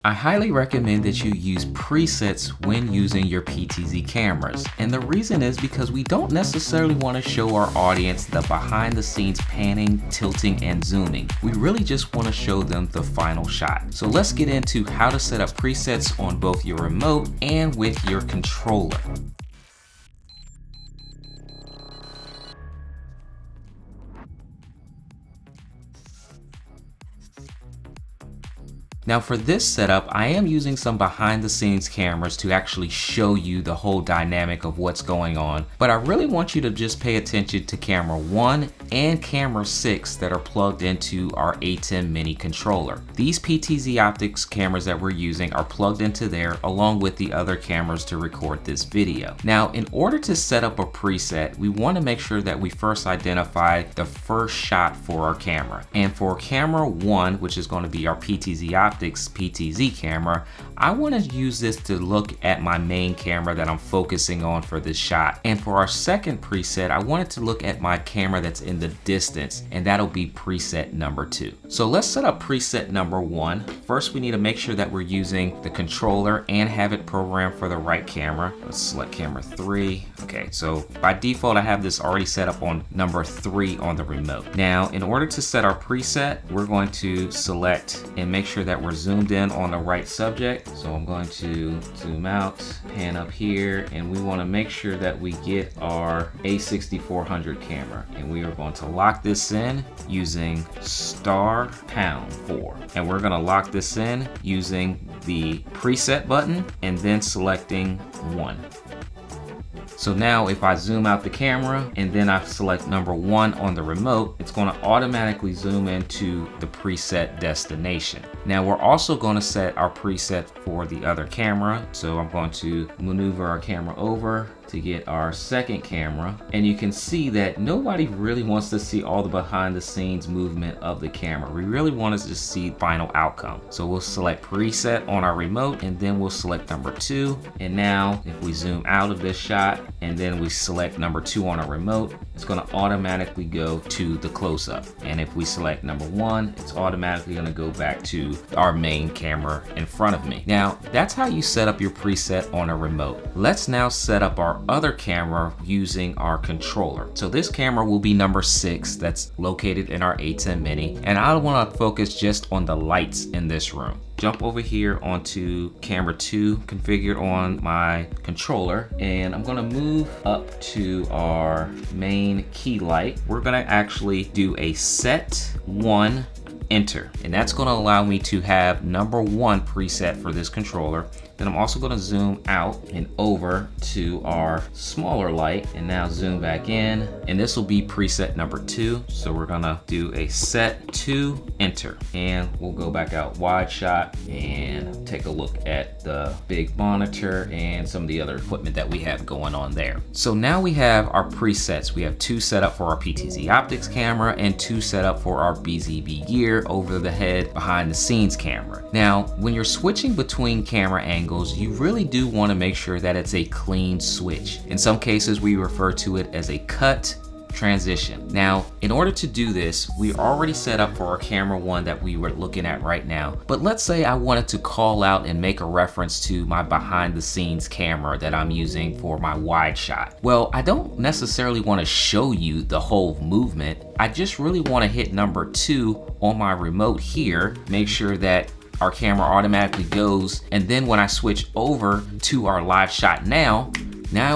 I highly recommend that you use presets when using your PTZ cameras. And the reason is because we don't necessarily want to show our audience the behind the scenes panning, tilting, and zooming. We really just want to show them the final shot. So let's get into how to set up presets on both your remote and with your controller. Now for this setup, I am using some behind the scenes cameras to actually show you the whole dynamic of what's going on, but I really want you to just pay attention to camera 1 and camera 6 that are plugged into our A10 mini controller. These PTZ optics cameras that we're using are plugged into there along with the other cameras to record this video. Now in order to set up a preset, we want to make sure that we first identify the first shot for our camera. And for camera 1, which is going to be our PTZ optics PTZ camera, I want to use this to look at my main camera that I'm focusing on for this shot. And for our second preset, I wanted to look at my camera that's in the distance, and that'll be preset number 2. So let's set up preset number 1. First, we need to make sure that we're using the controller and have it programmed for the right camera. Let's select camera 3. Okay, so by default, I have this already set up on number 3 on the remote. Now, in order to set our preset, we're going to select and make sure that we're zoomed in on the right subject. So I'm going to zoom out, pan up here, and we want to make sure that we get our A6400 camera. And we are going to lock this in using *4. And we're going to lock this in using the preset button and then selecting 1. So now if I zoom out the camera and then I select number 1 on the remote, it's going to automatically zoom into the preset destination. Now we're also going to set our preset for the other camera. So I'm going to maneuver our camera over to get our second camera, and you can see that nobody really wants to see all the behind the scenes movement of the camera. We really want to just see final outcome. So we'll select preset on our remote and then we'll select number 2. And now if we zoom out of this shot and then we select number 2 on our remote, it's going to automatically go to the close-up. And if we select number 1, it's automatically going to go back to our main camera in front of me. Now that's how you set up your preset on a remote. Let's now set up our other camera using our controller. So this camera will be number 6 that's located in our A10 mini, and I want to focus just on the lights in this room. Jump over here onto camera 2 configured on my controller, and I'm going to move up to our main key light. We're going to actually do a set 1 enter, and that's going to allow me to have number 1 preset for this controller. Then I'm also going to zoom out and over to our smaller light and now zoom back in, and this will be preset number 2. So we're going to do a set 2 enter, and we'll go back out wide shot and take a look at the big monitor and some of the other equipment that we have going on there. So now we have our presets. We have 2 set up for our PTZ optics camera and 2 set up for our BZB gear over the head behind the scenes camera. Now when you're switching between camera angles, you really do want to make sure that it's a clean switch. In some cases, we refer to it as a cut transition. Now, in order to do this, we already set up for our camera 1 that we were looking at right now. But let's say I wanted to call out and make a reference to my behind the scenes camera that I'm using for my wide shot. Well, I don't necessarily want to show you the whole movement. I just really want to hit number 2 on my remote here, make sure that our camera automatically goes, and then when I switch over to our live shot now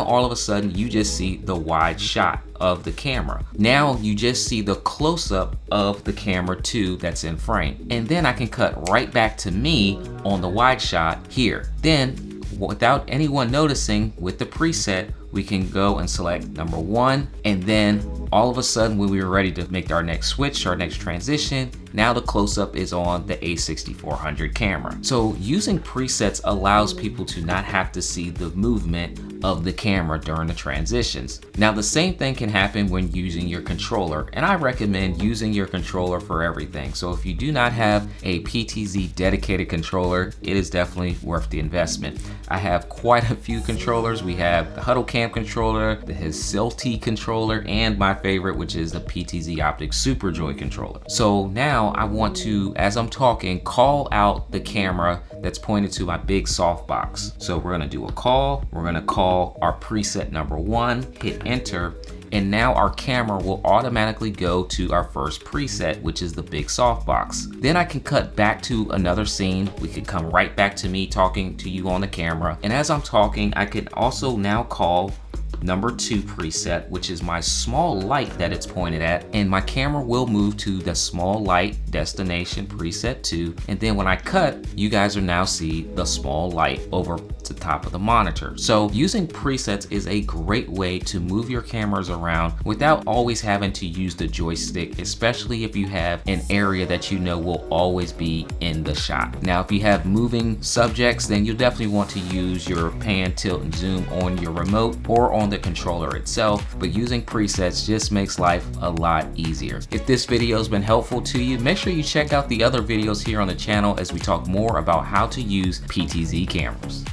all of a sudden you just see the wide shot of the camera. Now you just see the close-up of the camera 2 that's in frame, and then I can cut right back to me on the wide shot here. Then without anyone noticing, with the preset, we can go and select number 1, and then all of a sudden when we were ready to make our next switch, our next transition, now the close-up is on the A6400 camera. So using presets allows people to not have to see the movement of the camera during the transitions. Now the same thing can happen when using your controller, and I recommend using your controller for everything. So if you do not have a PTZ dedicated controller, it is definitely worth the investment. I have quite a few controllers. We have the Huddle Cam controller, the Hilti controller, and my favorite, which is the PTZ Optic Super Joy controller. So now I want to, as I'm talking, call out the camera that's pointed to my big softbox. So we're gonna do a call. We're gonna call our preset number 1, hit enter, and now our camera will automatically go to our first preset, which is the big softbox. Then I can cut back to another scene. We could come right back to me talking to you on the camera. And as I'm talking, I can also now call number 2 preset, which is my small light that it's pointed at, and my camera will move to the small light destination preset 2, and then when I cut, you guys are now see the small light over the top of the monitor. So using presets is a great way to move your cameras around without always having to use the joystick, especially if you have an area that you know will always be in the shot. Now if you have moving subjects, then you'll definitely want to use your pan, tilt, and zoom on your remote or on the controller itself, but using presets just makes life a lot easier. If this video has been helpful to you, make sure you check out the other videos here on the channel as we talk more about how to use PTZ cameras.